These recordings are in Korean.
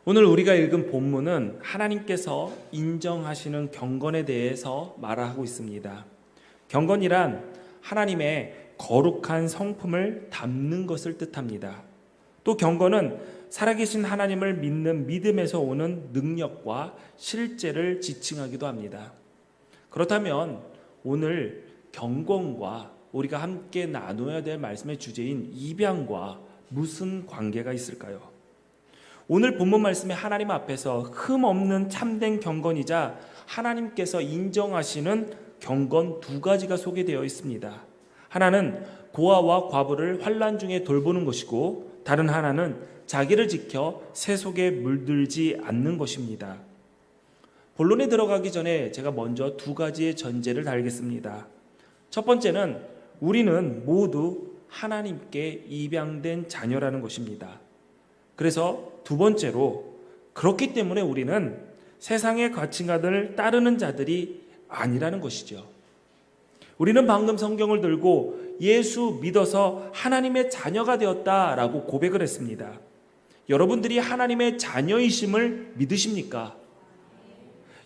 오늘 우리가 읽은 본문은 하나님께서 인정하시는 경건에 대해서 말하고 있습니다. 경건이란 하나님의 거룩한 성품을 담는 것을 뜻합니다. 또 경건은 살아계신 하나님을 믿는 믿음에서 오는 능력과 실제를 지칭하기도 합니다. 그렇다면 오늘 경건과 우리가 함께 나눠야 될 말씀의 주제인 입양과 무슨 관계가 있을까요? 오늘 본문 말씀에 하나님 앞에서 흠없는 참된 경건이자 하나님께서 인정하시는 경건 두 가지가 소개되어 있습니다. 하나는 고아와 과부를 환난 중에 돌보는 것이고, 다른 하나는 자기를 지켜 새 속에 물들지 않는 것입니다. 본론에 들어가기 전에 제가 먼저 두 가지의 전제를 달겠습니다. 첫 번째는 우리는 모두 하나님께 입양된 자녀라는 것입니다. 그래서 두 번째로, 그렇기 때문에 우리는 세상의 가치관을 따르는 자들이 아니라는 것이죠. 우리는 방금 성경을 들고 예수 믿어서 하나님의 자녀가 되었다라고 고백을 했습니다. 여러분들이 하나님의 자녀이심을 믿으십니까?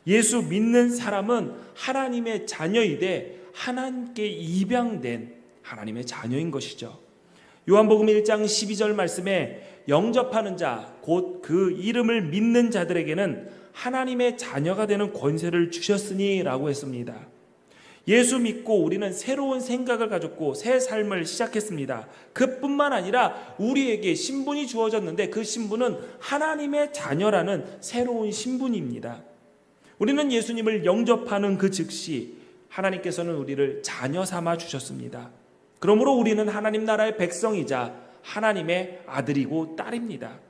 예수 믿는 사람은 하나님의 자녀이되 하나님께 입양된 하나님의 자녀인 것이죠. 요한복음 1장 12절 말씀에 영접하는 자, 곧 그 이름을 믿는 자들에게는 하나님의 자녀가 되는 권세를 주셨으니 라고 했습니다. 예수 믿고 우리는 새로운 생각을 가졌고 새 삶을 시작했습니다. 그뿐만 아니라 우리에게 신분이 주어졌는데 그 신분은 하나님의 자녀라는 새로운 신분입니다. 우리는 예수님을 영접하는 그 즉시 하나님께서는 우리를 자녀 삼아 주셨습니다. 그러므로 우리는 하나님 나라의 백성이자 하나님의 아들이고 딸입니다.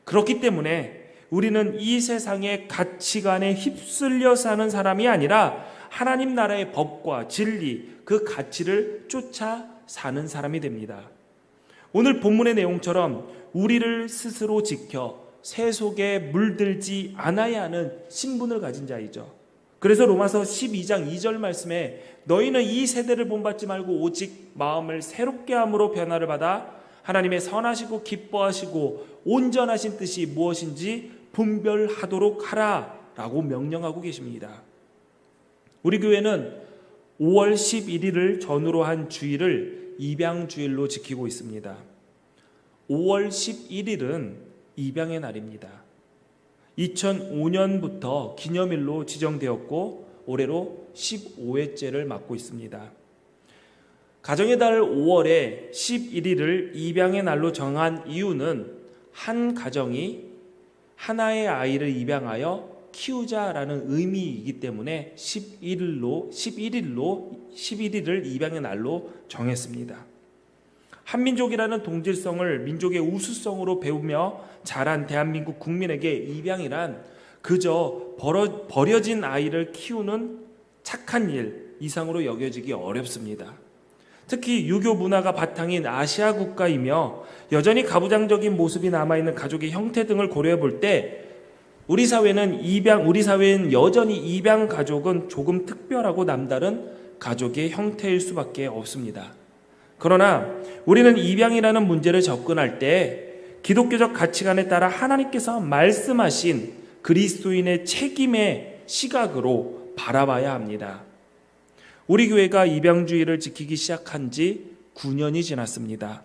그렇기 때문에 우리는 이 세상의 가치관에 휩쓸려 사는 사람이 아니라 하나님 나라의 법과 진리, 그 가치를 쫓아 사는 사람이 됩니다. 오늘 본문의 내용처럼 우리를 스스로 지켜 새 속에 물들지 않아야 하는 신분을 가진 자이죠. 그래서 로마서 12장 2절 말씀에 너희는 이 세대를 본받지 말고 오직 마음을 새롭게 함으로 변화를 받아 하나님의 선하시고 기뻐하시고 온전하신 뜻이 무엇인지 분별하도록 하라 라고 명령하고 계십니다. 우리 교회는 5월 11일을 전후로 한 주일을 입양주일로 지키고 있습니다. 5월 11일은 입양의 날입니다. 2005년부터 기념일로 지정되었고 올해로 15회째를 맞고 있습니다. 가정의 달 5월에 11일을 입양의 날로 정한 이유는 한 가정이 하나의 아이를 입양하여 키우자라는 의미이기 때문에 11일을 입양의 날로 정했습니다. 한민족이라는 동질성을 민족의 우수성으로 배우며 자란 대한민국 국민에게 입양이란 그저 버려진 아이를 키우는 착한 일 이상으로 여겨지기 어렵습니다. 특히 유교 문화가 바탕인 아시아 국가이며 여전히 가부장적인 모습이 남아있는 가족의 형태 등을 고려해 볼 때 우리 사회는 여전히 입양 가족은 조금 특별하고 남다른 가족의 형태일 수밖에 없습니다. 그러나 우리는 입양이라는 문제를 접근할 때 기독교적 가치관에 따라 하나님께서 말씀하신 그리스도인의 책임의 시각으로 바라봐야 합니다. 우리 교회가 입양주의를 지키기 시작한 지 9년이 지났습니다.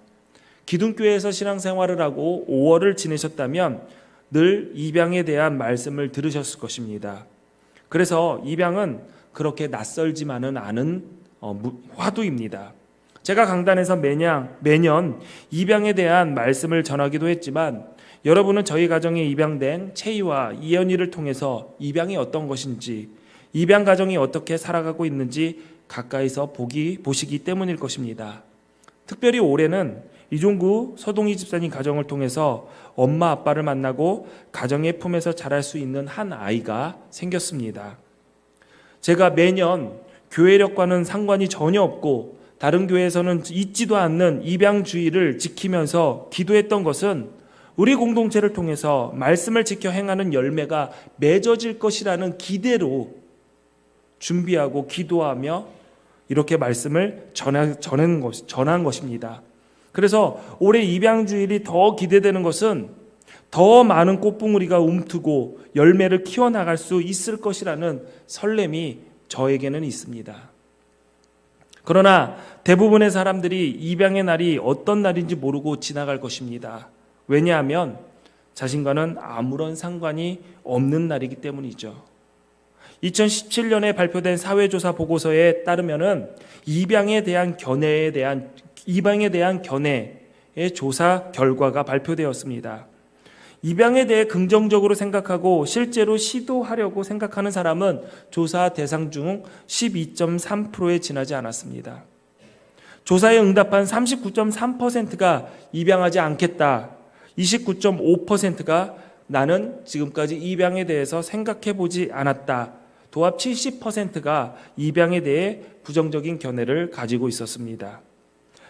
기둥교회에서 신앙생활을 하고 5월을 지내셨다면 늘 입양에 대한 말씀을 들으셨을 것입니다. 그래서 입양은 그렇게 낯설지만은 않은 화두입니다. 제가 강단에서 매년 입양에 대한 말씀을 전하기도 했지만 여러분은 저희 가정에 입양된 채희와 이연이를 통해서 입양이 어떤 것인지, 입양 가정이 어떻게 살아가고 있는지 가까이서 보시기 때문일 것입니다. 특별히 올해는 이종구 서동희 집사님 가정을 통해서 엄마 아빠를 만나고 가정의 품에서 자랄 수 있는 한 아이가 생겼습니다. 제가 매년 교회력과는 상관이 전혀 없고 다른 교회에서는 있지도 않는 입양주의를 지키면서 기도했던 것은 우리 공동체를 통해서 말씀을 지켜 행하는 열매가 맺어질 것이라는 기대로 준비하고 기도하며 이렇게 말씀을 전한 것입니다. 그래서 올해 입양주일이 더 기대되는 것은 더 많은 꽃봉우리가 움트고 열매를 키워나갈 수 있을 것이라는 설렘이 저에게는 있습니다. 그러나 대부분의 사람들이 입양의 날이 어떤 날인지 모르고 지나갈 것입니다. 왜냐하면 자신과는 아무런 상관이 없는 날이기 때문이죠. 2017년에 발표된 사회조사 보고서에 따르면은 입양에 대한 견해의 조사 결과가 발표되었습니다. 입양에 대해 긍정적으로 생각하고 실제로 시도하려고 생각하는 사람은 조사 대상 중 12.3%에 지나지 않았습니다. 조사에 응답한 39.3%가 입양하지 않겠다, 29.5%가 나는 지금까지 입양에 대해서 생각해보지 않았다, 도합 70%가 입양에 대해 부정적인 견해를 가지고 있었습니다.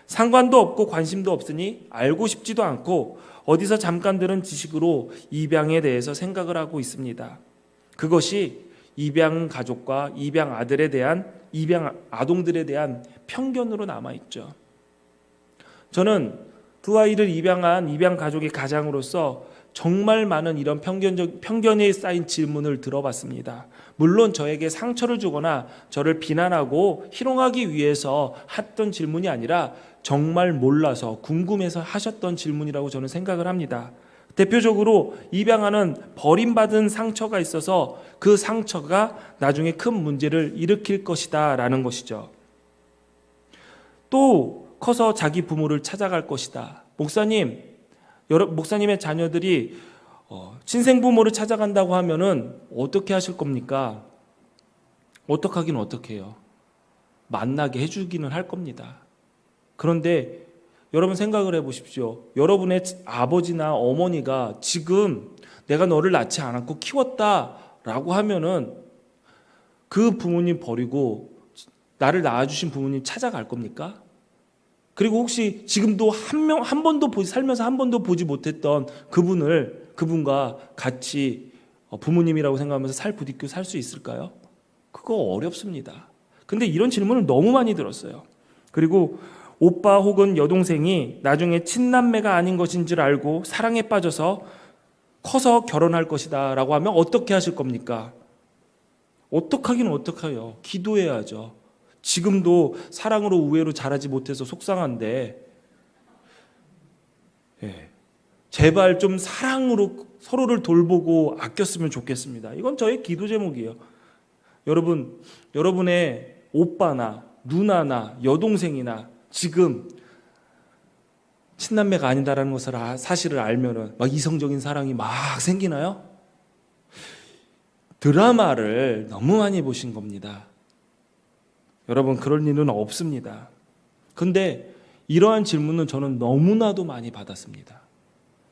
상관도 없고 관심도 없으니 알고 싶지도 않고 어디서 잠깐 들은 지식으로 입양에 대해서 생각을 하고 있습니다. 그것이 입양 가족과 입양 아동들에 대한 편견으로 남아있죠. 저는 두 아이를 입양한 입양 가족의 가장으로서 정말 많은 이런 편견에 쌓인 질문을 들어봤습니다. 물론 저에게 상처를 주거나 저를 비난하고 희롱하기 위해서 했던 질문이 아니라 정말 몰라서 궁금해서 하셨던 질문이라고 저는 생각을 합니다. 대표적으로 입양하는 버림받은 상처가 있어서 그 상처가 나중에 큰 문제를 일으킬 것이다 라는 것이죠. 또 커서 자기 부모를 찾아갈 것이다. 목사님의 자녀들이 친생부모를 찾아간다고 하면은 어떻게 하실 겁니까? 어떡하긴 어떡해요. 만나게 해주기는 할 겁니다. 그런데 여러분 생각을 해보십시오. 여러분의 아버지나 어머니가 지금 내가 너를 낳지 않았고 키웠다라고 하면은 그 부모님 버리고 나를 낳아주신 부모님 찾아갈 겁니까? 그리고 혹시 지금도 살면서 한 번도 보지 못했던 그분과 같이 부모님이라고 생각하면서 부딪혀 살 수 있을까요? 그거 어렵습니다. 근데 이런 질문을 너무 많이 들었어요. 그리고 오빠 혹은 여동생이 나중에 친남매가 아닌 것인 줄 알고 사랑에 빠져서 커서 결혼할 것이다 라고 하면 어떻게 하실 겁니까? 어떡하긴 어떡해요. 기도해야죠. 지금도 사랑으로 우애로 자라지 못해서 속상한데 제발 좀 사랑으로 서로를 돌보고 아꼈으면 좋겠습니다. 이건 저의 기도 제목이에요. 여러분의 오빠나 누나나 여동생이나 지금 친남매가 아니다라는 것을 사실을 알면은 막 이성적인 사랑이 막 생기나요? 드라마를 너무 많이 보신 겁니다. 여러분 그럴 일은 없습니다. 근데 이러한 질문은 저는 너무나도 많이 받았습니다.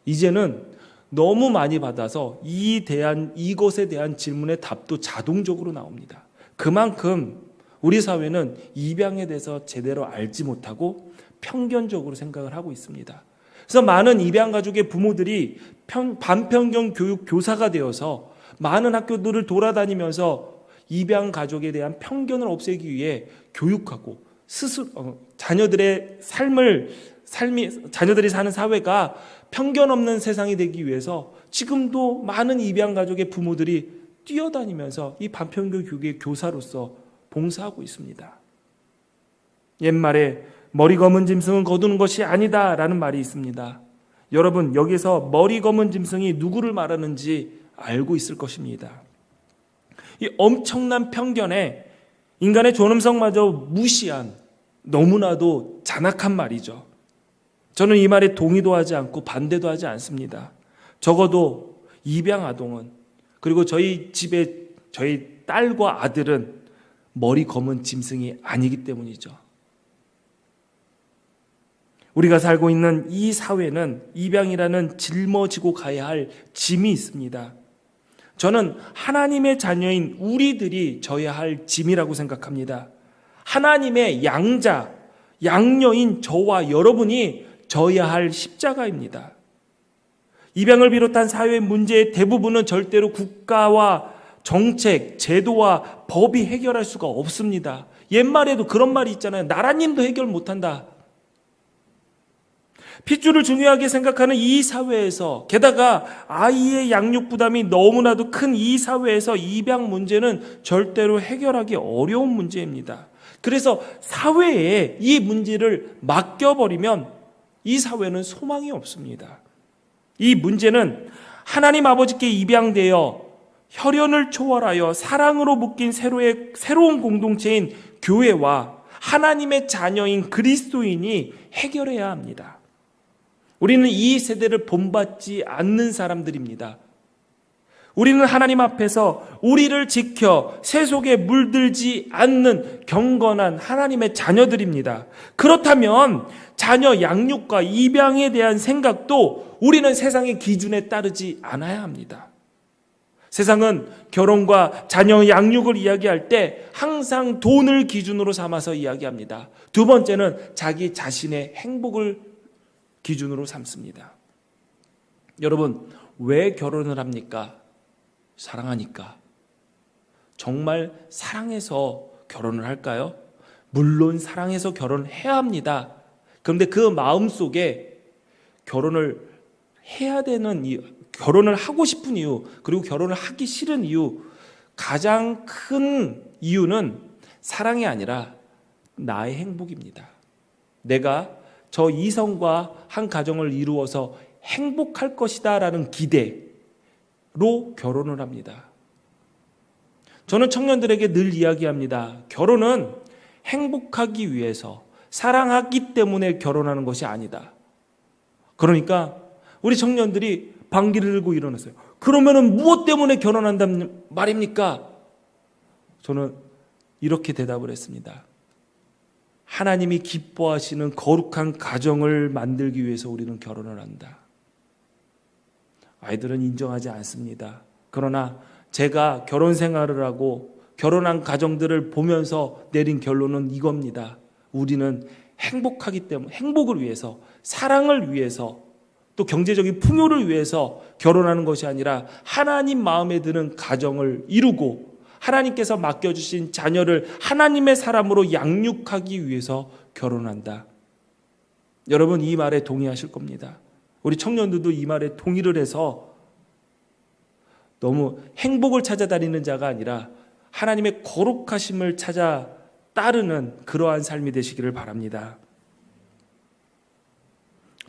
이제는 너무 많이 받아서 이것에 대한 질문의 답도 자동적으로 나옵니다. 그만큼 우리 사회는 입양에 대해서 제대로 알지 못하고 편견적으로 생각을 하고 있습니다. 그래서 많은 입양 가족의 부모들이 반편견 교육 교사가 되어서 많은 학교들을 돌아다니면서 입양 가족에 대한 편견을 없애기 위해 교육하고 자녀들이 사는 사회가 편견 없는 세상이 되기 위해서 지금도 많은 입양 가족의 부모들이 뛰어다니면서 이 반편견 교육의 교사로서 봉사하고 있습니다. 옛말에 머리 검은 짐승은 거두는 것이 아니다라는 말이 있습니다. 여러분 여기서 머리 검은 짐승이 누구를 말하는지 알고 있을 것입니다. 이 엄청난 편견에 인간의 존엄성마저 무시한 너무나도 잔악한 말이죠. 저는 이 말에 동의도 하지 않고 반대도 하지 않습니다. 적어도 입양 아동은 그리고 저희 집에 저희 딸과 아들은 머리 검은 짐승이 아니기 때문이죠. 우리가 살고 있는 이 사회는 입양이라는 짊어지고 가야 할 짐이 있습니다. 저는 하나님의 자녀인 우리들이 져야 할 짐이라고 생각합니다. 하나님의 양녀인 저와 여러분이 져야 할 십자가입니다. 입양을 비롯한 사회 문제의 대부분은 절대로 국가와 정책, 제도와 법이 해결할 수가 없습니다. 옛말에도 그런 말이 있잖아요. 나라님도 해결 못한다. 핏줄을 중요하게 생각하는 이 사회에서, 게다가 아이의 양육 부담이 너무나도 큰 이 사회에서 입양 문제는 절대로 해결하기 어려운 문제입니다. 그래서 사회에 이 문제를 맡겨버리면 이 사회는 소망이 없습니다. 이 문제는 하나님 아버지께 입양되어 혈연을 초월하여 사랑으로 묶인 새로운 공동체인 교회와 하나님의 자녀인 그리스도인이 해결해야 합니다. 우리는 이 세대를 본받지 않는 사람들입니다. 우리는 하나님 앞에서 우리를 지켜 세속에 물들지 않는 경건한 하나님의 자녀들입니다. 그렇다면 자녀 양육과 입양에 대한 생각도 우리는 세상의 기준에 따르지 않아야 합니다. 세상은 결혼과 자녀 양육을 이야기할 때 항상 돈을 기준으로 삼아서 이야기합니다. 두 번째는 자기 자신의 행복을 기준으로 삼습니다. 여러분, 왜 결혼을 합니까? 사랑하니까. 정말 사랑해서 결혼을 할까요? 물론 사랑해서 결혼을 해야 합니다. 그런데 그 마음속에 결혼을 해야 되는 이유, 결혼을 하고 싶은 이유, 그리고 결혼을 하기 싫은 이유, 가장 큰 이유는 사랑이 아니라 나의 행복입니다. 내가 저 이성과 한 가정을 이루어서 행복할 것이다 라는 기대로 결혼을 합니다. 저는 청년들에게 늘 이야기합니다. 결혼은 행복하기 위해서, 사랑하기 때문에 결혼하는 것이 아니다. 그러니까 우리 청년들이 방귀를 들고 일어났어요. 그러면은 무엇 때문에 결혼한단 말입니까? 저는 이렇게 대답을 했습니다. 하나님이 기뻐하시는 거룩한 가정을 만들기 위해서 우리는 결혼을 한다. 아이들은 인정하지 않습니다. 그러나 제가 결혼 생활을 하고 결혼한 가정들을 보면서 내린 결론은 이겁니다. 우리는 행복하기 때문에, 행복을 위해서, 사랑을 위해서, 또 경제적인 풍요를 위해서 결혼하는 것이 아니라 하나님 마음에 드는 가정을 이루고 하나님께서 맡겨주신 자녀를 하나님의 사람으로 양육하기 위해서 결혼한다. 여러분, 이 말에 동의하실 겁니다. 우리 청년들도 이 말에 동의를 해서 너무 행복을 찾아다니는 자가 아니라 하나님의 거룩하심을 찾아 따르는 그러한 삶이 되시기를 바랍니다.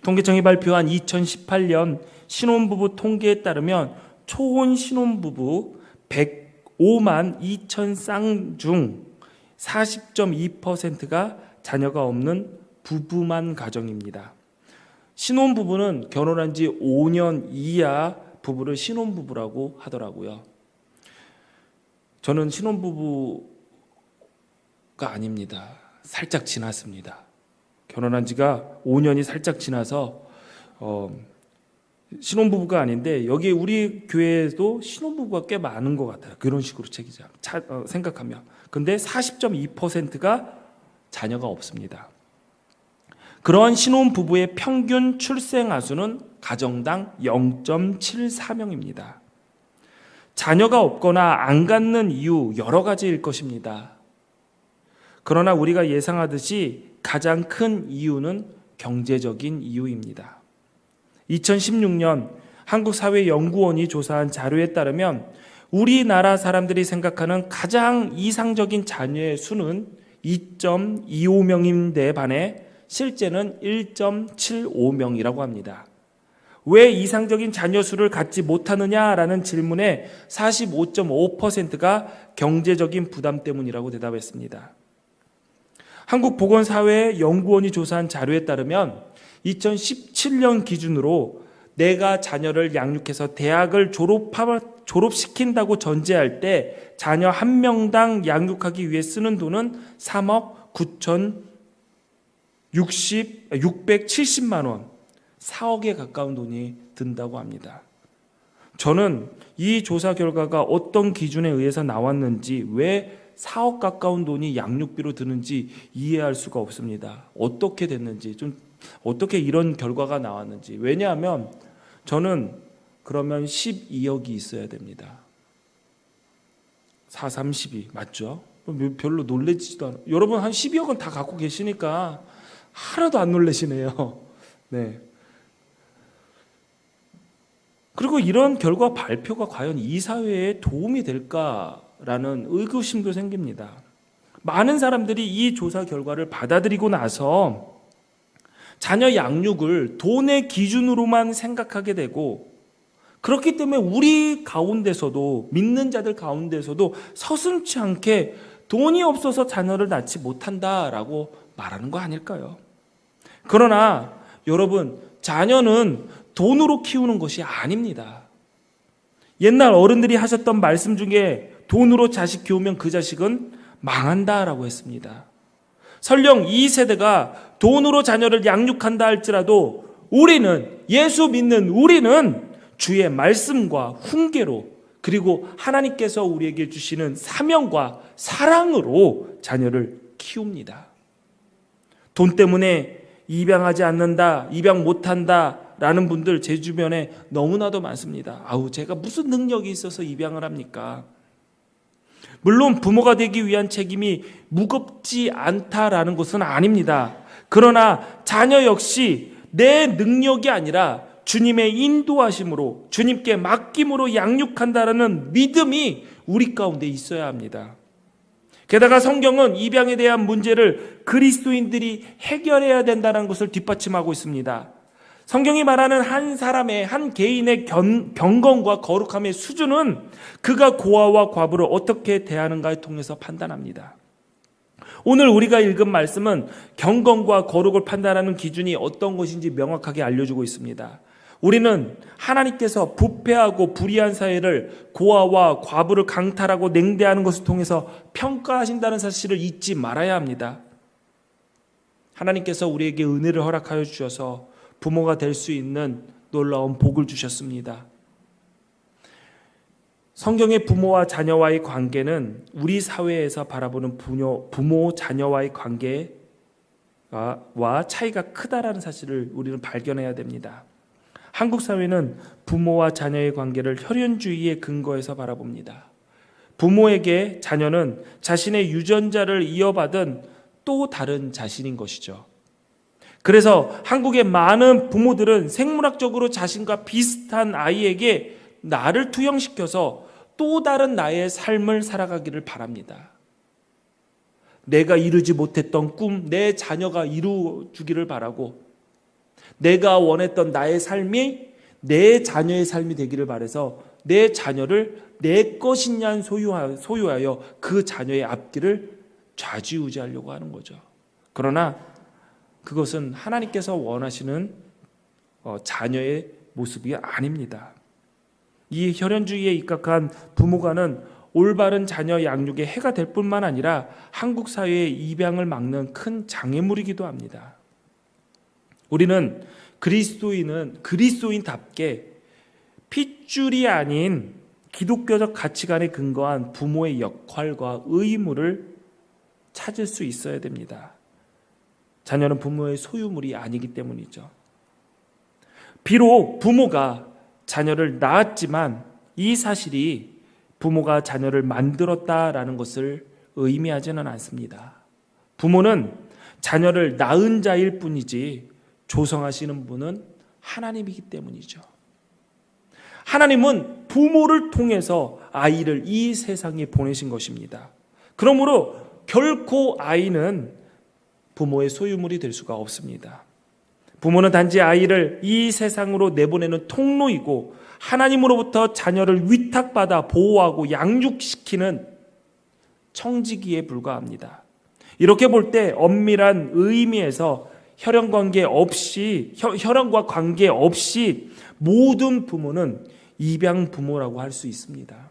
통계청이 발표한 2018년 신혼부부 통계에 따르면 초혼 신혼부부 105만 2천 쌍 중 40.2%가 자녀가 없는 부부만 가정입니다. 신혼부부는 결혼한 지 5년 이하 부부를 신혼부부라고 하더라고요. 저는 신혼부부가 아닙니다. 살짝 지났습니다. 결혼한 지가 5년이 살짝 지나서 신혼부부가 아닌데, 여기 우리 교회에도 신혼부부가 꽤 많은 것 같아요. 그런 식으로 생각하면. 근데 40.2%가 자녀가 없습니다. 그러한 신혼부부의 평균 출생아수는 가정당 0.74명입니다. 자녀가 없거나 안 갖는 이유 여러 가지일 것입니다. 그러나 우리가 예상하듯이 가장 큰 이유는 경제적인 이유입니다. 2016년 한국사회연구원이 조사한 자료에 따르면 우리나라 사람들이 생각하는 가장 이상적인 자녀의 수는 2.25명인데 반해 실제는 1.75명이라고 합니다. 왜 이상적인 자녀 수를 갖지 못하느냐라는 질문에 45.5%가 경제적인 부담 때문이라고 대답했습니다. 한국보건사회연구원이 조사한 자료에 따르면 2017년 기준으로 내가 자녀를 양육해서 대학을 졸업시킨다고 전제할 때 자녀 한 명당 양육하기 위해 쓰는 돈은 3억 9,670만 원, 4억에 가까운 돈이 든다고 합니다. 저는 이 조사 결과가 어떤 기준에 의해서 나왔는지, 왜 4억 가까운 돈이 양육비로 드는지 이해할 수가 없습니다. 어떻게 됐는지, 어떻게 이런 결과가 나왔는지. 왜냐하면 저는 그러면 12억이 있어야 됩니다. 4, 3, 12 맞죠? 별로 놀라지도 않아요. 여러분 한 12억은 다 갖고 계시니까 하나도 안 놀라시네요. 네. 그리고 이런 결과 발표가 과연 이 사회에 도움이 될까라는 의구심도 생깁니다. 많은 사람들이 이 조사 결과를 받아들이고 나서 자녀 양육을 돈의 기준으로만 생각하게 되고, 그렇기 때문에 우리 가운데서도, 믿는 자들 가운데서도 서슴지 않게 돈이 없어서 자녀를 낳지 못한다라고 말하는 거 아닐까요? 그러나 여러분, 자녀는 돈으로 키우는 것이 아닙니다. 옛날 어른들이 하셨던 말씀 중에 돈으로 자식 키우면 그 자식은 망한다라고 했습니다. 설령 이 세대가 돈으로 자녀를 양육한다 할지라도 우리는, 예수 믿는 우리는 주의 말씀과 훈계로, 그리고 하나님께서 우리에게 주시는 사명과 사랑으로 자녀를 키웁니다. 돈 때문에 입양하지 않는다, 입양 못한다 라는 분들 제 주변에 너무나도 많습니다. 아우, 제가 무슨 능력이 있어서 입양을 합니까? 물론 부모가 되기 위한 책임이 무겁지 않다라는 것은 아닙니다. 그러나 자녀 역시 내 능력이 아니라 주님의 인도하심으로, 주님께 맡김으로 양육한다라는 믿음이 우리 가운데 있어야 합니다. 게다가 성경은 입양에 대한 문제를 그리스도인들이 해결해야 된다는 것을 뒷받침하고 있습니다. 성경이 말하는 한 사람의, 한 개인의 경건과 거룩함의 수준은 그가 고아와 과부를 어떻게 대하는가를 통해서 판단합니다. 오늘 우리가 읽은 말씀은 경건과 거룩을 판단하는 기준이 어떤 것인지 명확하게 알려주고 있습니다. 우리는 하나님께서 부패하고 불의한 사회를, 고아와 과부를 강탈하고 냉대하는 것을 통해서 평가하신다는 사실을 잊지 말아야 합니다. 하나님께서 우리에게 은혜를 허락하여 주셔서 부모가 될 수 있는 놀라운 복을 주셨습니다. 성경의 부모와 자녀와의 관계는 우리 사회에서 바라보는 부모 자녀와의 관계와 차이가 크다라는 사실을 우리는 발견해야 됩니다. 한국 사회는 부모와 자녀의 관계를 혈연주의의 근거에서 바라봅니다. 부모에게 자녀는 자신의 유전자를 이어받은 또 다른 자신인 것이죠. 그래서 한국의 많은 부모들은 생물학적으로 자신과 비슷한 아이에게 나를 투영시켜서 또 다른 나의 삶을 살아가기를 바랍니다. 내가 이루지 못했던 꿈, 내 자녀가 이루어주기를 바라고, 내가 원했던 나의 삶이 내 자녀의 삶이 되기를 바라서 내 자녀를 내 것이냐 소유하여 그 자녀의 앞길을 좌지우지하려고 하는 거죠. 그러나 그것은 하나님께서 원하시는 자녀의 모습이 아닙니다. 이 혈연주의에 입각한 부모가는 올바른 자녀 양육에 해가 될 뿐만 아니라 한국 사회의 입양을 막는 큰 장애물이기도 합니다. 우리는 그리스도인답게 핏줄이 아닌 기독교적 가치관에 근거한 부모의 역할과 의무를 찾을 수 있어야 됩니다. 자녀는 부모의 소유물이 아니기 때문이죠. 비록 부모가 자녀를 낳았지만 이 사실이 부모가 자녀를 만들었다라는 것을 의미하지는 않습니다. 부모는 자녀를 낳은 자일 뿐이지 조성하시는 분은 하나님이기 때문이죠. 하나님은 부모를 통해서 아이를 이 세상에 보내신 것입니다. 그러므로 결코 아이는 부모의 소유물이 될 수가 없습니다. 부모는 단지 아이를 이 세상으로 내보내는 통로이고 하나님으로부터 자녀를 위탁받아 보호하고 양육시키는 청지기에 불과합니다. 이렇게 볼 때 엄밀한 의미에서 혈연과 관계 없이 모든 부모는 입양 부모라고 할 수 있습니다.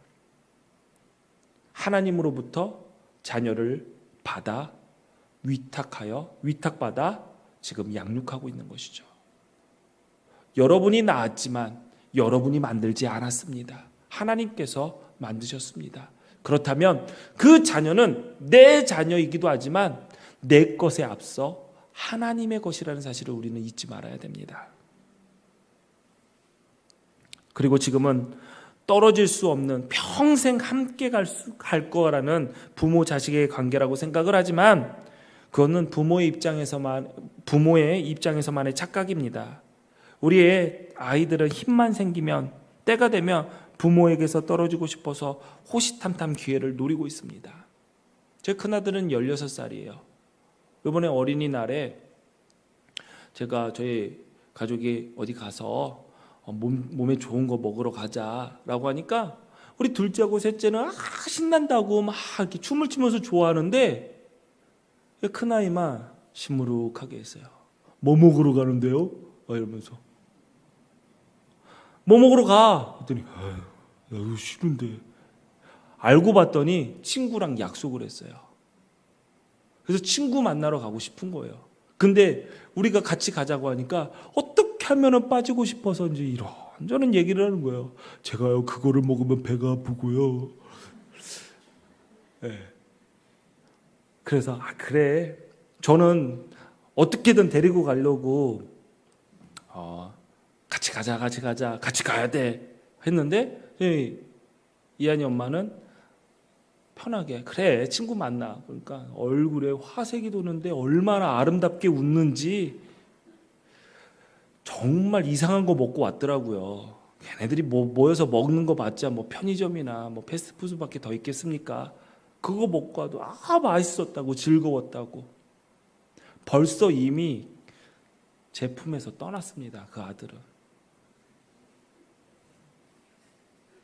하나님으로부터 자녀를 받아 위탁받아 지금 양육하고 있는 것이죠. 여러분이 낳았지만 여러분이 만들지 않았습니다. 하나님께서 만드셨습니다. 그렇다면 그 자녀는 내 자녀이기도 하지만 내 것에 앞서 하나님의 것이라는 사실을 우리는 잊지 말아야 됩니다. 그리고 지금은 떨어질 수 없는 평생 함께 갈 거라는 부모 자식의 관계라고 생각을 하지만 그거는 부모의 입장에서만의 착각입니다. 우리의 아이들은 힘만 생기면, 때가 되면 부모에게서 떨어지고 싶어서 호시탐탐 기회를 노리고 있습니다. 제 큰아들은 16살이에요. 이번에 어린이날에 제가 저희 가족이 어디 가서 몸에 좋은 거 먹으러 가자라고 하니까 우리 둘째하고 셋째는 신난다고 막 이렇게 춤을 추면서 좋아하는데, 큰아이만 시무룩하게 했어요. 뭐 먹으러 가는데요? 이러면서. 뭐 먹으러 가? 그랬더니 나 이거 싫은데. 알고 봤더니 친구랑 약속을 했어요. 그래서 친구 만나러 가고 싶은 거예요. 근데 우리가 같이 가자고 하니까 어떻게 하면 빠지고 싶어서인지 이런저런 얘기를 하는 거예요. 제가요, 그거를 먹으면 배가 아프고요. 네. 그래서 그래, 저는 어떻게든 데리고 가려고 같이 가야 돼 했는데, 이한이 엄마는 편하게 그래, 친구 만나. 그러니까 얼굴에 화색이 도는데 얼마나 아름답게 웃는지. 정말 이상한 거 먹고 왔더라고요. 걔네들이 모여서 먹는 거 봤자 편의점이나 패스트푸드밖에 더 있겠습니까? 그거 먹고 와도 맛있었다고, 즐거웠다고. 벌써 이미 제 품에서 떠났습니다. 그 아들은.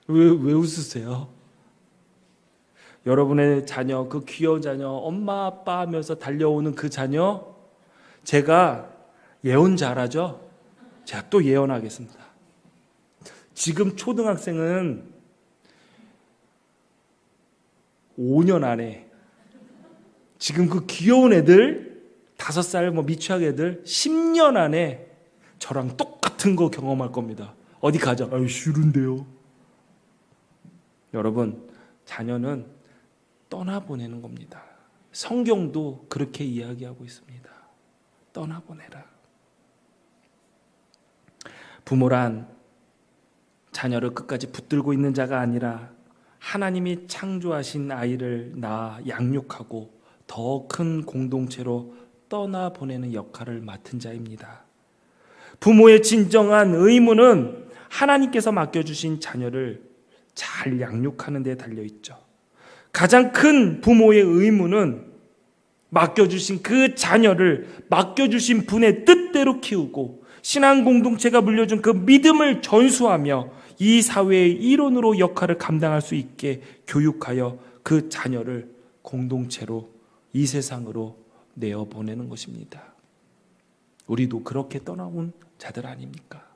왜 웃으세요? 여러분의 자녀, 그 귀여운 자녀, 엄마 아빠 하면서 달려오는 그 자녀, 제가 예언 잘하죠? 제가 또 예언하겠습니다. 지금 초등학생은 5년 안에, 지금 그 귀여운 애들 5살 미취학 애들 10년 안에 저랑 똑같은 거 경험할 겁니다. 어디 가자. 싫은데요. 여러분, 자녀는 떠나보내는 겁니다. 성경도 그렇게 이야기하고 있습니다. 떠나보내라. 부모란 자녀를 끝까지 붙들고 있는 자가 아니라 하나님이 창조하신 아이를 낳아 양육하고 더 큰 공동체로 떠나보내는 역할을 맡은 자입니다. 부모의 진정한 의무는 하나님께서 맡겨주신 자녀를 잘 양육하는 데 달려있죠. 가장 큰 부모의 의무는 맡겨주신 그 자녀를 맡겨주신 분의 뜻대로 키우고 신앙 공동체가 물려준 그 믿음을 전수하며 이 사회의 일원으로 역할을 감당할 수 있게 교육하여 그 자녀를 공동체로, 이 세상으로 내어보내는 것입니다. 우리도 그렇게 떠나온 자들 아닙니까?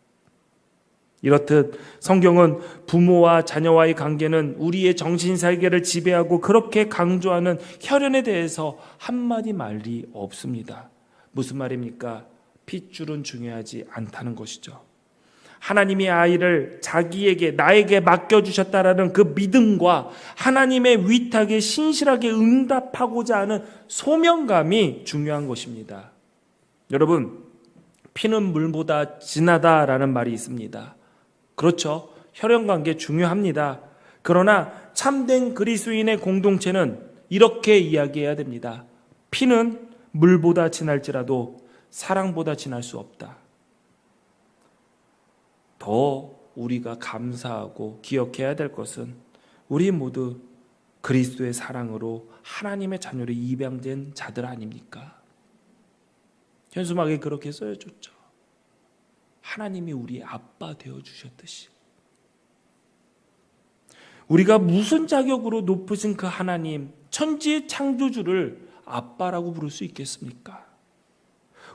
이렇듯 성경은 부모와 자녀와의 관계는 우리의 정신세계를 지배하고 그렇게 강조하는 혈연에 대해서 한마디 말이 없습니다. 무슨 말입니까? 핏줄은 중요하지 않다는 것이죠. 하나님이 아이를 자기에게, 나에게 맡겨주셨다라는 그 믿음과 하나님의 위탁에 신실하게 응답하고자 하는 소명감이 중요한 것입니다. 여러분, 피는 물보다 진하다라는 말이 있습니다. 그렇죠. 혈연관계 중요합니다. 그러나 참된 그리스도인의 공동체는 이렇게 이야기해야 됩니다. 피는 물보다 진할지라도 사랑보다 진할 수 없다. 더 우리가 감사하고 기억해야 될 것은 우리 모두 그리스도의 사랑으로 하나님의 자녀로 입양된 자들 아닙니까? 현수막에 그렇게 써여줬죠. 하나님이 우리 아빠 되어주셨듯이. 우리가 무슨 자격으로 높으신 그 하나님, 천지의 창조주를 아빠라고 부를 수 있겠습니까?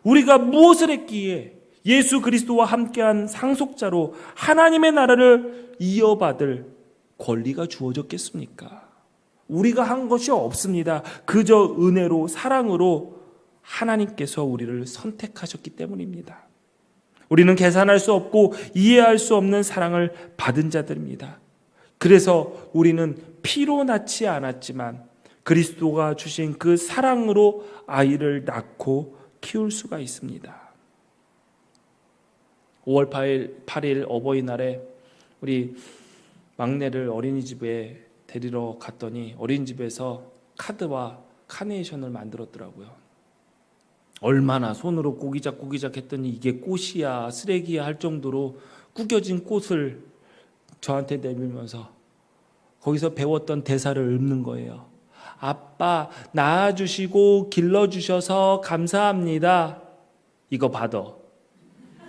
우리가 무엇을 했기에 예수 그리스도와 함께한 상속자로 하나님의 나라를 이어받을 권리가 주어졌겠습니까? 우리가 한 것이 없습니다. 그저 은혜로, 사랑으로 하나님께서 우리를 선택하셨기 때문입니다. 우리는 계산할 수 없고 이해할 수 없는 사랑을 받은 자들입니다. 그래서 우리는 피로 낳지 않았지만 그리스도가 주신 그 사랑으로 아이를 낳고 키울 수가 있습니다. 5월 8일 어버이날에 우리 막내를 어린이집에 데리러 갔더니 어린이집에서 카드와 카네이션을 만들었더라고요. 얼마나 손으로 꼬기작 했더니 이게 꽃이야 쓰레기야 할 정도로 구겨진 꽃을 저한테 내밀면서 거기서 배웠던 대사를 읊는 거예요. 아빠 낳아주시고 길러주셔서 감사합니다. 이거 받아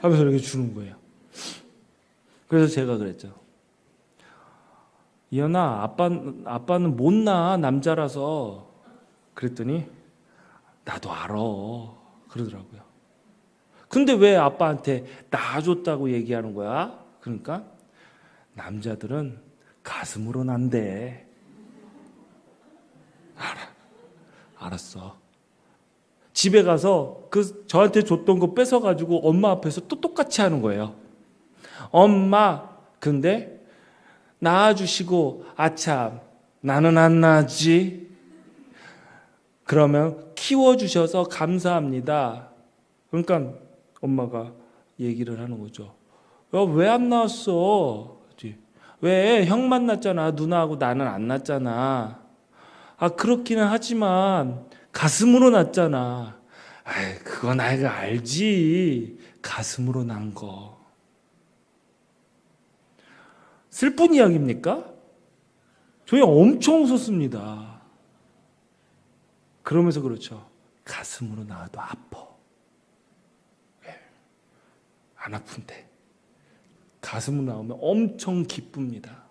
하면서 이렇게 주는 거예요. 그래서 제가 그랬죠. 이현아, 아빠는 못 낳아 남자라서. 그랬더니 나도 알아 그러더라고요. 근데 왜 아빠한테 낳아줬다고 얘기하는 거야? 그러니까 남자들은 가슴으로 난대. 알았어. 집에 가서 그 저한테 줬던 거 뺏어가지고 엄마 앞에서 또 똑같이 하는 거예요. 엄마, 근데 낳아주시고 아참 나는 안 낳았지. 그러면 키워주셔서 감사합니다. 그러니까 엄마가 얘기를 하는 거죠. 왜 안 낳았어? 왜 형만 낳았잖아. 누나하고 나는 안 낳았잖아. 아 그렇기는 하지만 가슴으로 낳았잖아. 아이 그건 아이가 알지. 가슴으로 낳은 거. 슬픈 이야기입니까? 저희 엄청 웃었습니다. 그러면서 그렇죠. 가슴으로 낳아도 아파. 안 아픈데 가슴으로 나오면 엄청 기쁩니다.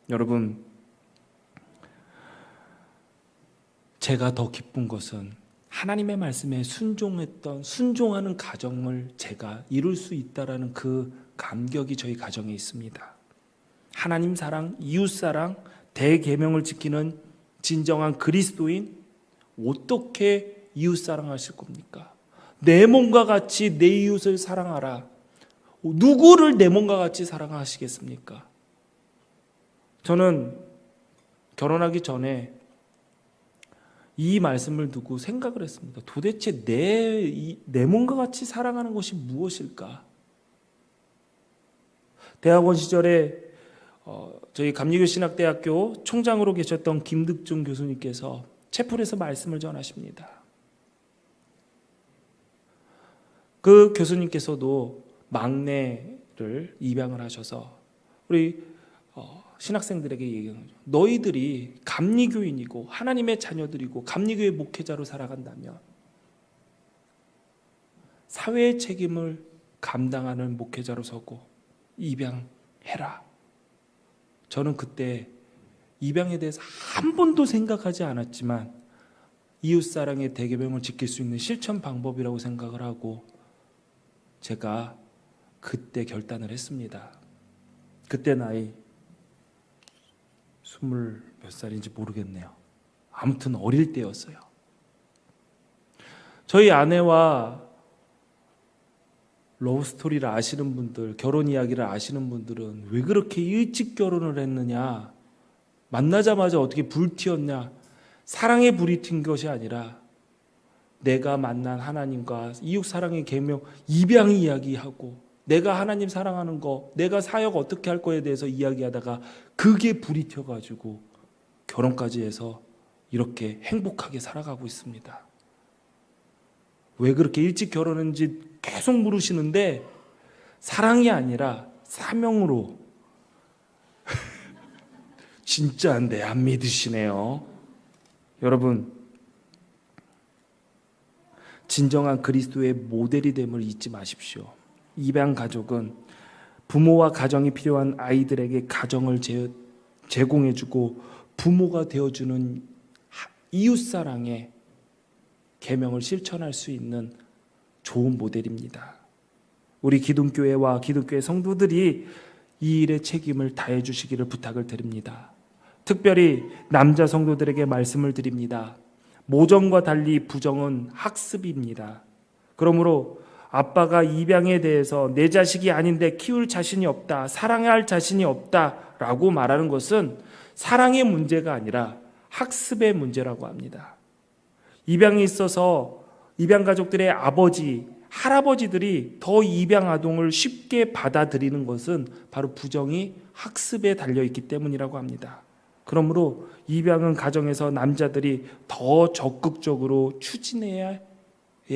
여러분, 제가 더 기쁜 것은 하나님의 말씀에 순종하는 가정을 제가 이룰 수 있다라는 그 감격이 저희 가정에 있습니다. 하나님 사랑, 이웃 사랑, 대계명을 지키는 진정한 그리스도인 어떻게 이웃 사랑하실 겁니까? 내 몸과 같이 내 이웃을 사랑하라. 누구를 내 몸과 같이 사랑하시겠습니까? 저는 결혼하기 전에 이 말씀을 두고 생각을 했습니다. 도대체 내 몸과 같이 사랑하는 것이 무엇일까? 대학원 시절에 저희 감리교 신학대학교 총장으로 계셨던 김득중 교수님께서 채플에서 말씀을 전하십니다. 그 교수님께서도 막내를 입양을 하셔서 우리 신학생들에게 얘기하는 거죠. 너희들이 감리교인이고 하나님의 자녀들이고 감리교의 목회자로 살아간다면 사회의 책임을 감당하는 목회자로 서고 입양해라. 저는 그때 입양에 대해서 한 번도 생각하지 않았지만 이웃사랑의 대계명을 지킬 수 있는 실천 방법이라고 생각을 하고 제가 그때 결단을 했습니다. 그때 나이 20몇 살인지 모르겠네요. 아무튼 어릴 때였어요. 저희 아내와 러브스토리를 아시는 분들, 결혼 이야기를 아시는 분들은 왜 그렇게 일찍 결혼을 했느냐, 만나자마자 어떻게 불튀었냐, 사랑에 불이 튄 것이 아니라 내가 만난 하나님과 이웃 사랑의 계명 입양 이야기하고 내가 하나님 사랑하는 거, 내가 사역 어떻게 할 거에 대해서 이야기하다가 그게 불이 튀어가지고 결혼까지 해서 이렇게 행복하게 살아가고 있습니다. 왜 그렇게 일찍 결혼했는지 계속 물으시는데 사랑이 아니라 사명으로 진짜인데 안 믿으시네요. 여러분, 진정한 그리스도의 모델이 됨을 잊지 마십시오. 입양 가족은 부모와 가정이 필요한 아이들에게 가정을 제공해주고 부모가 되어주는 이웃사랑의 계명을 실천할 수 있는 좋은 모델입니다. 우리 기둥교회와 기둥교회 성도들이 이 일의 책임을 다해 주시기를 부탁을 드립니다. 특별히 남자 성도들에게 말씀을 드립니다. 모정과 달리 부정은 학습입니다. 그러므로 아빠가 입양에 대해서 내 자식이 아닌데 키울 자신이 없다, 사랑할 자신이 없다라고 말하는 것은 사랑의 문제가 아니라 학습의 문제라고 합니다. 입양에 있어서 입양 가족들의 아버지, 할아버지들이 더 입양 아동을 쉽게 받아들이는 것은 바로 부정이 학습에 달려있기 때문이라고 합니다. 그러므로 입양은 가정에서 남자들이 더 적극적으로 추진해야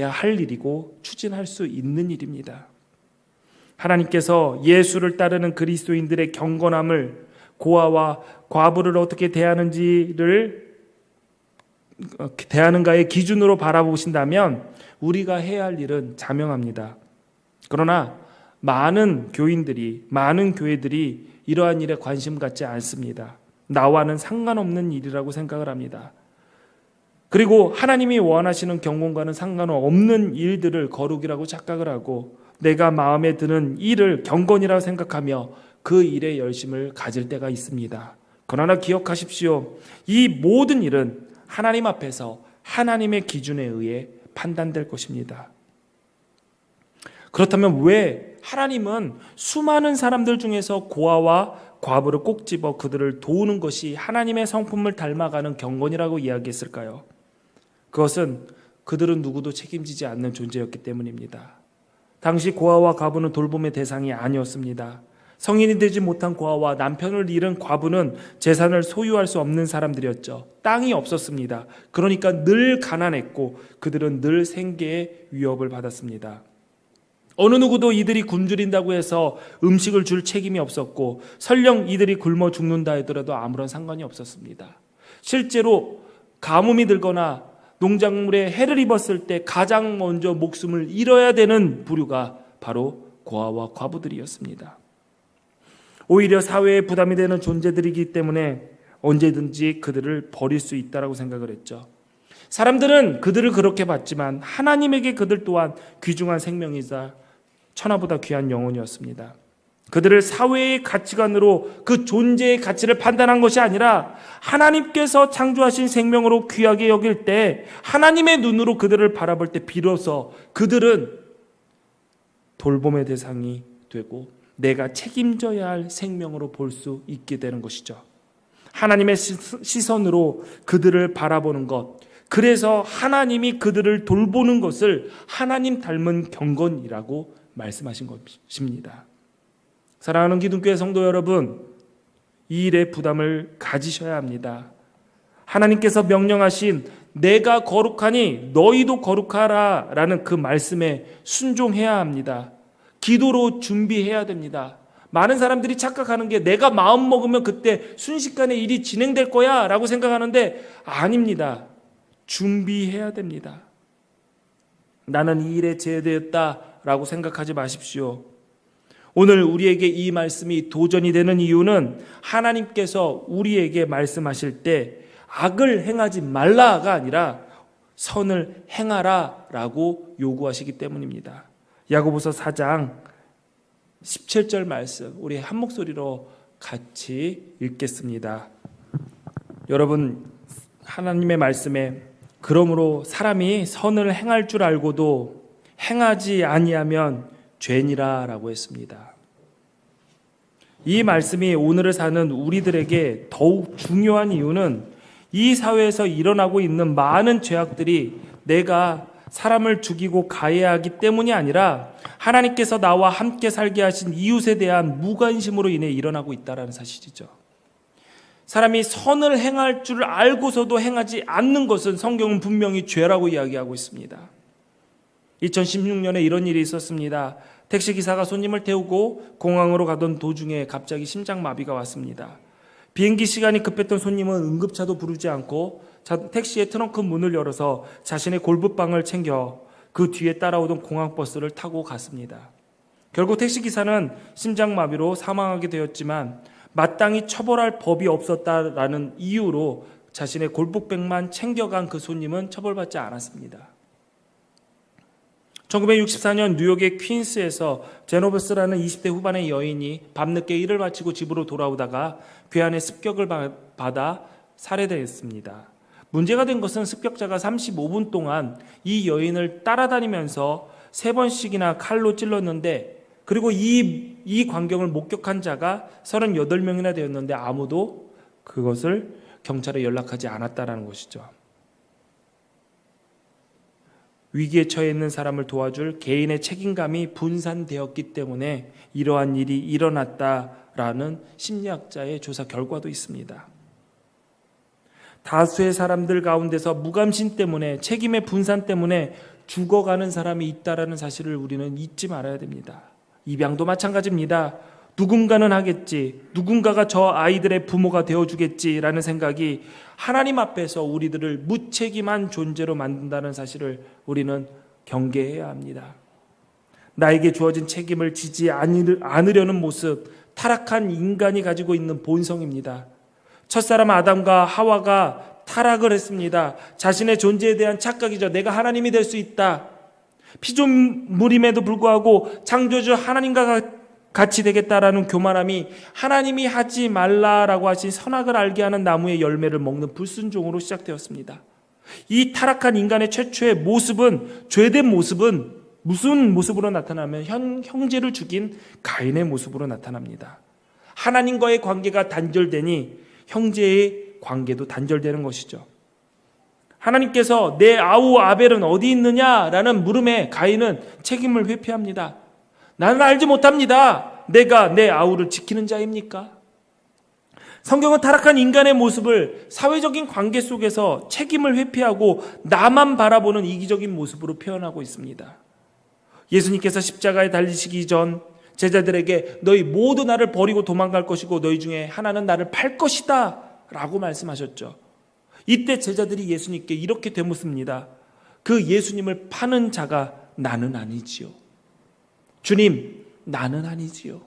할 일이고 추진할 수 있는 일입니다. 하나님께서 예수를 따르는 그리스도인들의 경건함을, 고아와 과부를 어떻게 대하는가의 기준으로 바라보신다면 우리가 해야 할 일은 자명합니다. 그러나 많은 교회들이 이러한 일에 관심 갖지 않습니다. 나와는 상관없는 일이라고 생각을 합니다. 그리고 하나님이 원하시는 경건과는 상관없는 일들을 거룩이라고 착각을 하고 내가 마음에 드는 일을 경건이라고 생각하며 그 일에 열심을 가질 때가 있습니다. 그러나 기억하십시오. 이 모든 일은 하나님 앞에서 하나님의 기준에 의해 판단될 것입니다. 그렇다면 왜 하나님은 수많은 사람들 중에서 고아와 과부를 꼭 집어 그들을 도우는 것이 하나님의 성품을 닮아가는 경건이라고 이야기했을까요? 그것은 그들은 누구도 책임지지 않는 존재였기 때문입니다. 당시 고아와 과부는 돌봄의 대상이 아니었습니다. 성인이 되지 못한 고아와 남편을 잃은 과부는 재산을 소유할 수 없는 사람들이었죠. 땅이 없었습니다. 그러니까 늘 가난했고 그들은 늘 생계의 위협을 받았습니다. 어느 누구도 이들이 굶주린다고 해서 음식을 줄 책임이 없었고 설령 이들이 굶어 죽는다 하더라도 아무런 상관이 없었습니다. 실제로 가뭄이 들거나 농작물에 해를 입었을 때 가장 먼저 목숨을 잃어야 되는 부류가 바로 고아와 과부들이었습니다. 오히려 사회에 부담이 되는 존재들이기 때문에 언제든지 그들을 버릴 수 있다고 생각을 했죠. 사람들은 그들을 그렇게 봤지만 하나님에게 그들 또한 귀중한 생명이자 천하보다 귀한 영혼이었습니다. 그들을 사회의 가치관으로 그 존재의 가치를 판단한 것이 아니라 하나님께서 창조하신 생명으로 귀하게 여길 때 하나님의 눈으로 그들을 바라볼 때 비로소 그들은 돌봄의 대상이 되고 내가 책임져야 할 생명으로 볼 수 있게 되는 것이죠. 하나님의 시선으로 그들을 바라보는 것, 그래서 하나님이 그들을 돌보는 것을 하나님 닮은 경건이라고 말씀하신 것입니다. 사랑하는 기둥교회 성도 여러분, 이 일에 부담을 가지셔야 합니다. 하나님께서 명령하신 내가 거룩하니 너희도 거룩하라 라는 그 말씀에 순종해야 합니다. 기도로 준비해야 됩니다. 많은 사람들이 착각하는 게 내가 마음 먹으면 그때 순식간에 일이 진행될 거야 라고 생각하는데 아닙니다. 준비해야 됩니다. 나는 이 일에 제되었다 라고 생각하지 마십시오. 오늘 우리에게 이 말씀이 도전이 되는 이유는 하나님께서 우리에게 말씀하실 때 악을 행하지 말라가 아니라 선을 행하라 라고 요구하시기 때문입니다. 야고보서 4장 17절 말씀 우리 한 목소리로 같이 읽겠습니다. 여러분, 하나님의 말씀에 그러므로 사람이 선을 행할 줄 알고도 행하지 아니하면 죄니라 라고 했습니다. 이 말씀이 오늘을 사는 우리들에게 더욱 중요한 이유는 이 사회에서 일어나고 있는 많은 죄악들이 내가 사람을 죽이고 가해하기 때문이 아니라 하나님께서 나와 함께 살게 하신 이웃에 대한 무관심으로 인해 일어나고 있다는 사실이죠. 사람이 선을 행할 줄 알고서도 행하지 않는 것은 성경은 분명히 죄라고 이야기하고 있습니다. 2016년에 이런 일이 있었습니다. 택시기사가 손님을 태우고 공항으로 가던 도중에 갑자기 심장마비가 왔습니다. 비행기 시간이 급했던 손님은 응급차도 부르지 않고 택시의 트렁크 문을 열어서 자신의 골프방을 챙겨 그 뒤에 따라오던 공항버스를 타고 갔습니다. 결국 택시기사는 심장마비로 사망하게 되었지만 마땅히 처벌할 법이 없었다라는 이유로 자신의 골프백만 챙겨간 그 손님은 처벌받지 않았습니다. 1964년 뉴욕의 퀸스에서 제노베스라는 20대 후반의 여인이 밤늦게 일을 마치고 집으로 돌아오다가 괴한의 습격을 받아 살해되었습니다. 문제가 된 것은 습격자가 35분 동안 이 여인을 따라다니면서 3번씩이나 칼로 찔렀는데 그리고 이 광경을 목격한 자가 38명이나 되었는데 아무도 그것을 경찰에 연락하지 않았다는 것이죠. 위기에 처해 있는 사람을 도와줄 개인의 책임감이 분산되었기 때문에 이러한 일이 일어났다라는 심리학자의 조사 결과도 있습니다. 다수의 사람들 가운데서 무감신 때문에, 책임의 분산 때문에 죽어가는 사람이 있다라는 사실을 우리는 잊지 말아야 됩니다. 입양도 마찬가지입니다. 누군가는 하겠지, 누군가가 저 아이들의 부모가 되어주겠지라는 생각이 하나님 앞에서 우리들을 무책임한 존재로 만든다는 사실을 우리는 경계해야 합니다. 나에게 주어진 책임을 지지 않으려는 모습, 타락한 인간이 가지고 있는 본성입니다. 첫사람 아담과 하와가 타락을 했습니다. 자신의 존재에 대한 착각이죠. 내가 하나님이 될 수 있다. 피조물임에도 불구하고 창조주 하나님과 같이 되겠다라는 교만함이 하나님이 하지 말라라고 하신 선악을 알게 하는 나무의 열매를 먹는 불순종으로 시작되었습니다. 이 타락한 인간의 최초의 모습은, 죄된 모습은 무슨 모습으로 나타나면 형제를 죽인 가인의 모습으로 나타납니다. 하나님과의 관계가 단절되니 형제의 관계도 단절되는 것이죠. 하나님께서 내 아우 아벨은 어디 있느냐라는 물음에 가인은 책임을 회피합니다. 나는 알지 못합니다. 내가 내 아우를 지키는 자입니까? 성경은 타락한 인간의 모습을 사회적인 관계 속에서 책임을 회피하고 나만 바라보는 이기적인 모습으로 표현하고 있습니다. 예수님께서 십자가에 달리시기 전 제자들에게 너희 모두 나를 버리고 도망갈 것이고 너희 중에 하나는 나를 팔 것이다 라고 말씀하셨죠. 이때 제자들이 예수님께 이렇게 되묻습니다. 그 예수님을 파는 자가 나는 아니지요. 주님, 나는 아니지요.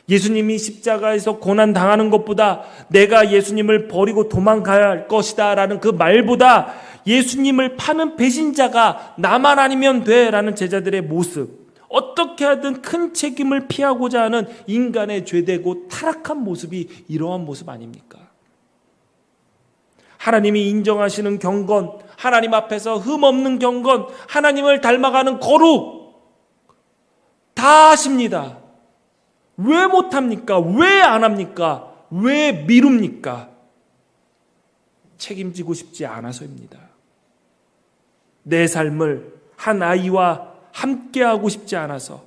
예수님이 십자가에서 고난당하는 것보다 내가 예수님을 버리고 도망갈 것이다 라는 그 말보다 예수님을 파는 배신자가 나만 아니면 돼 라는 제자들의 모습, 어떻게 하든 큰 책임을 피하고자 하는 인간의 죄되고 타락한 모습이 이러한 모습 아닙니까? 하나님이 인정하시는 경건, 하나님 앞에서 흠없는 경건, 하나님을 닮아가는 거룩 다 하십니다. 왜 못합니까? 왜 안 합니까? 왜 미룹니까? 책임지고 싶지 않아서입니다. 내 삶을 한 아이와 함께하고 싶지 않아서,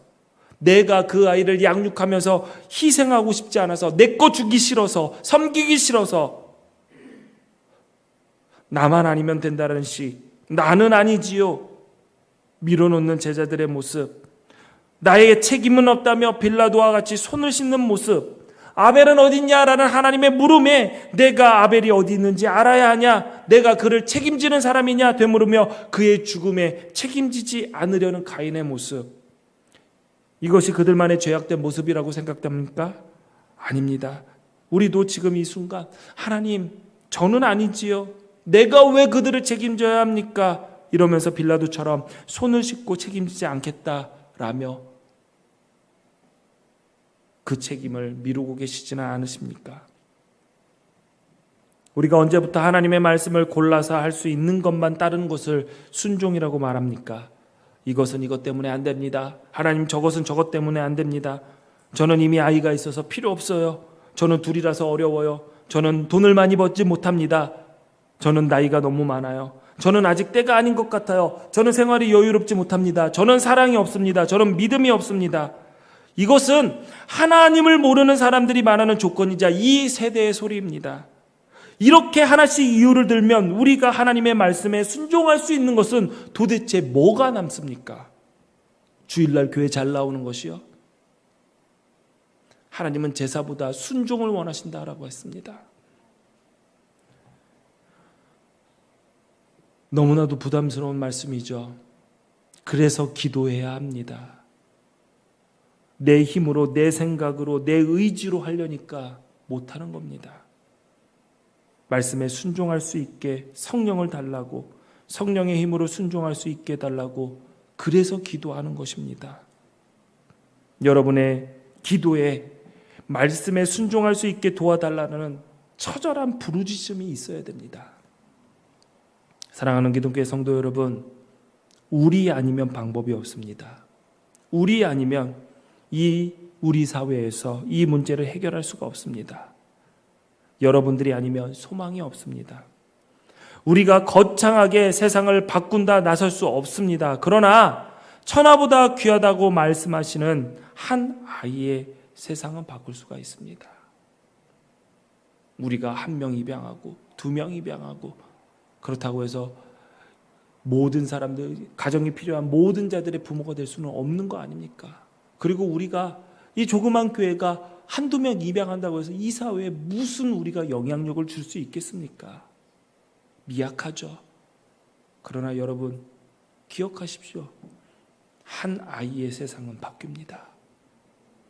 내가 그 아이를 양육하면서 희생하고 싶지 않아서, 내 거 주기 싫어서, 섬기기 싫어서, 나만 아니면 된다는 식, 나는 아니지요 밀어놓는 제자들의 모습, 나에게 책임은 없다며 빌라도와 같이 손을 씻는 모습, 아벨은 어딨냐라는 하나님의 물음에 내가 아벨이 어디 있는지 알아야 하냐, 내가 그를 책임지는 사람이냐 되물으며 그의 죽음에 책임지지 않으려는 가인의 모습, 이것이 그들만의 죄악된 모습이라고 생각됩니까? 아닙니다. 우리도 지금 이 순간 하나님, 저는 아니지요, 내가 왜 그들을 책임져야 합니까? 이러면서 빌라도처럼 손을 씻고 책임지지 않겠다라며 그 책임을 미루고 계시지는 않으십니까? 우리가 언제부터 하나님의 말씀을 골라서 할 수 있는 것만 따르는 것을 순종이라고 말합니까? 이것은 이것 때문에 안 됩니다. 하나님, 저것은 저것 때문에 안 됩니다. 저는 이미 아이가 있어서 필요 없어요. 저는 둘이라서 어려워요. 저는 돈을 많이 벌지 못합니다. 저는 나이가 너무 많아요. 저는 아직 때가 아닌 것 같아요. 저는 생활이 여유롭지 못합니다. 저는 사랑이 없습니다. 저는 믿음이 없습니다. 이것은 하나님을 모르는 사람들이 말하는 조건이자 이 세대의 소리입니다. 이렇게 하나씩 이유를 들면 우리가 하나님의 말씀에 순종할 수 있는 것은 도대체 뭐가 남습니까? 주일날 교회 잘 나오는 것이요? 하나님은 제사보다 순종을 원하신다라고 했습니다. 너무나도 부담스러운 말씀이죠. 그래서 기도해야 합니다. 내 힘으로, 내 생각으로, 내 의지로 하려니까 못하는 겁니다. 말씀에 순종할 수 있게 성령을 달라고, 성령의 힘으로 순종할 수 있게 달라고, 그래서 기도하는 것입니다. 여러분의 기도에 말씀에 순종할 수 있게 도와달라는 처절한 부르짖음이 있어야 됩니다. 사랑하는 기독교의 성도 여러분, 우리 아니면 방법이 없습니다. 우리 아니면 우리 사회에서 이 문제를 해결할 수가 없습니다. 여러분들이 아니면 소망이 없습니다. 우리가 거창하게 세상을 바꾼다 나설 수 없습니다. 그러나 천하보다 귀하다고 말씀하시는 한 아이의 세상은 바꿀 수가 있습니다. 우리가 한 명 입양하고 2명 입양하고, 그렇다고 해서 모든 사람들, 가정이 필요한 모든 자들의 부모가 될 수는 없는 거 아닙니까? 그리고 우리가 이 조그만 교회가 한두 명 입양한다고 해서 이 사회에 무슨 우리가 영향력을 줄 수 있겠습니까? 미약하죠. 그러나 여러분 기억하십시오. 한 아이의 세상은 바뀝니다.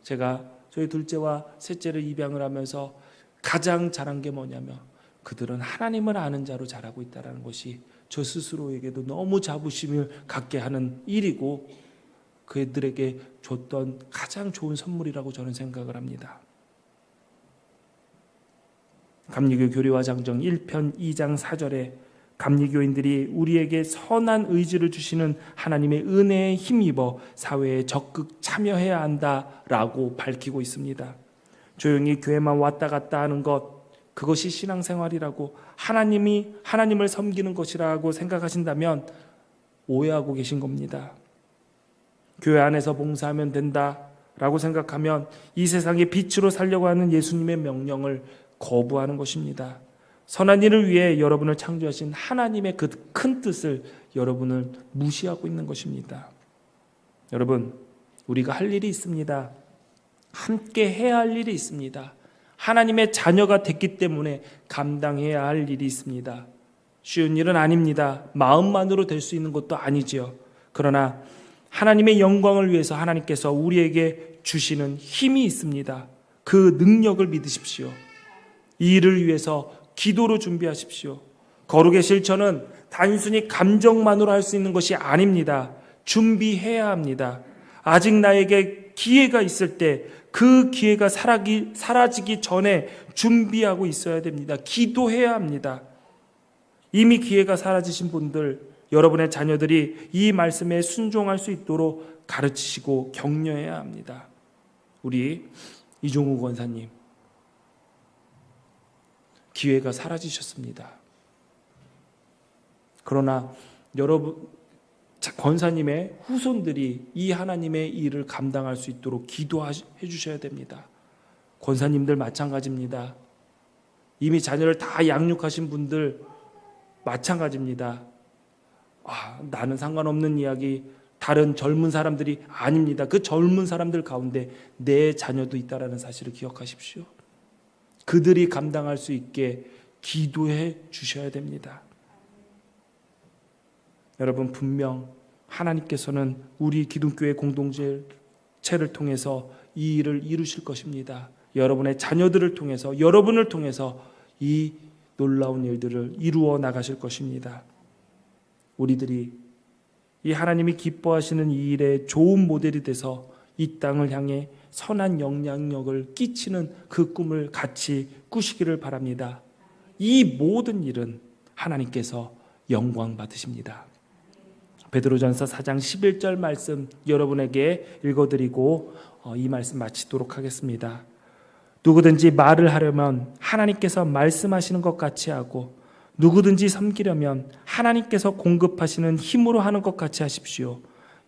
제가 저희 둘째와 셋째를 입양을 하면서 가장 잘한 게 뭐냐면, 그들은 하나님을 아는 자로 자라고 있다는 것이 저 스스로에게도 너무 자부심을 갖게 하는 일이고, 그들에게 줬던 가장 좋은 선물이라고 저는 생각을 합니다. 감리교 교리와 장정 1편 2장 4절에 감리교인들이 우리에게 선한 의지를 주시는 하나님의 은혜에 힘입어 사회에 적극 참여해야 한다라고 밝히고 있습니다. 조용히 교회만 왔다 갔다 하는 것, 그것이 신앙생활이라고, 하나님을 섬기는 것이라고 생각하신다면 오해하고 계신 겁니다. 교회 안에서 봉사하면 된다라고 생각하면 이 세상의 빛으로 살려고 하는 예수님의 명령을 거부하는 것입니다. 선한 일을 위해 여러분을 창조하신 하나님의 그 큰 뜻을 여러분을 무시하고 있는 것입니다. 여러분, 우리가 할 일이 있습니다. 함께 해야 할 일이 있습니다. 하나님의 자녀가 됐기 때문에 감당해야 할 일이 있습니다. 쉬운 일은 아닙니다. 마음만으로 될 수 있는 것도 아니지요. 그러나 하나님의 영광을 위해서 하나님께서 우리에게 주시는 힘이 있습니다. 그 능력을 믿으십시오. 이 일을 위해서 기도로 준비하십시오. 거룩의 실천은 단순히 감정만으로 할 수 있는 것이 아닙니다. 준비해야 합니다. 아직 나에게 기회가 있을 때 그 기회가 사라지기 전에 준비하고 있어야 됩니다. 기도해야 합니다. 이미 기회가 사라지신 분들, 여러분의 자녀들이 이 말씀에 순종할 수 있도록 가르치시고 격려해야 합니다. 우리 이종우 권사님, 기회가 사라지셨습니다. 그러나 여러분, 권사님의 후손들이 이 하나님의 일을 감당할 수 있도록 기도해 주셔야 됩니다. 권사님들 마찬가지입니다. 이미 자녀를 다 양육하신 분들 마찬가지입니다. 나는 상관없는 이야기, 다른 젊은 사람들이 아닙니다. 그 젊은 사람들 가운데 내 자녀도 있다는 사실을 기억하십시오. 그들이 감당할 수 있게 기도해 주셔야 됩니다. 여러분, 분명 하나님께서는 우리 기독교의 공동체를 통해서 이 일을 이루실 것입니다. 여러분의 자녀들을 통해서, 여러분을 통해서 이 놀라운 일들을 이루어 나가실 것입니다. 우리들이 이 하나님이 기뻐하시는 이 일의 좋은 모델이 돼서 이 땅을 향해 선한 영향력을 끼치는 그 꿈을 같이 꾸시기를 바랍니다. 이 모든 일은 하나님께서 영광 받으십니다. 베드로전서 4장 11절 말씀 여러분에게 읽어드리고 이 말씀 마치도록 하겠습니다. 누구든지 말을 하려면 하나님께서 말씀하시는 것 같이 하고, 누구든지 섬기려면 하나님께서 공급하시는 힘으로 하는 것 같이 하십시오.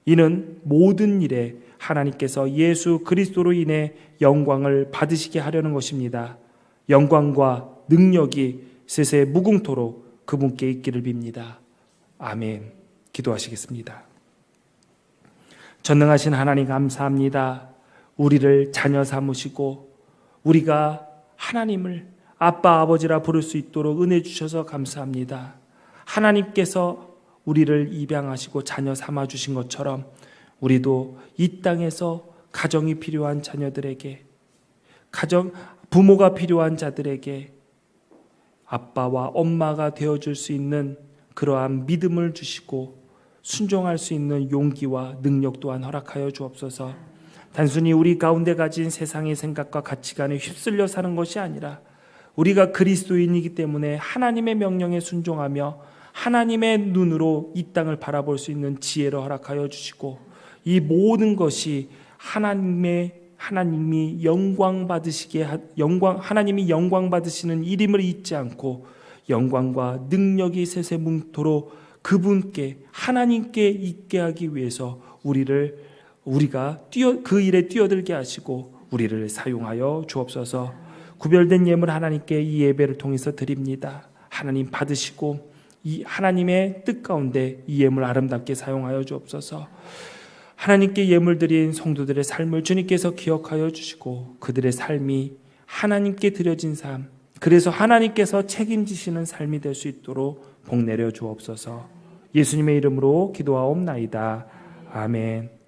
이는 모든 일에 하나님께서 예수 그리스도로 인해 영광을 받으시게 하려는 것입니다. 영광과 능력이 세세 무궁토록 그분께 있기를 빕니다. 아멘. 기도하시겠습니다. 전능하신 하나님 감사합니다. 우리를 자녀 삼으시고 우리가 하나님을 아빠 아버지라 부를 수 있도록 은혜 주셔서 감사합니다. 하나님께서 우리를 입양하시고 자녀 삼아 주신 것처럼 우리도 이 땅에서 가정이 필요한 자녀들에게, 부모가 필요한 자들에게 아빠와 엄마가 되어줄 수 있는 그러한 믿음을 주시고 순종할 수 있는 용기와 능력 또한 허락하여 주옵소서. 단순히 우리 가운데 가진 세상의 생각과 가치관에 휩쓸려 사는 것이 아니라 우리가 그리스도인이기 때문에 하나님의 명령에 순종하며 하나님의 눈으로 이 땅을 바라볼 수 있는 지혜를 허락하여 주시고, 이 모든 것이 하나님이 영광 받으시는 일임을 잊지 않고 영광과 능력이 세세뭉토록 그분께, 하나님께 있게 하기 위해서 우리가 그 일에 뛰어들게 하시고 우리를 사용하여 주옵소서. 구별된 예물 하나님께 이 예배를 통해서 드립니다. 하나님 받으시고 이 하나님의 뜻 가운데 이 예물 아름답게 사용하여 주옵소서. 하나님께 예물 드린 성도들의 삶을 주님께서 기억하여 주시고 그들의 삶이 하나님께 드려진 삶, 그래서 하나님께서 책임지시는 삶이 될 수 있도록 복 내려 주옵소서. 예수님의 이름으로 기도하옵나이다. 아멘.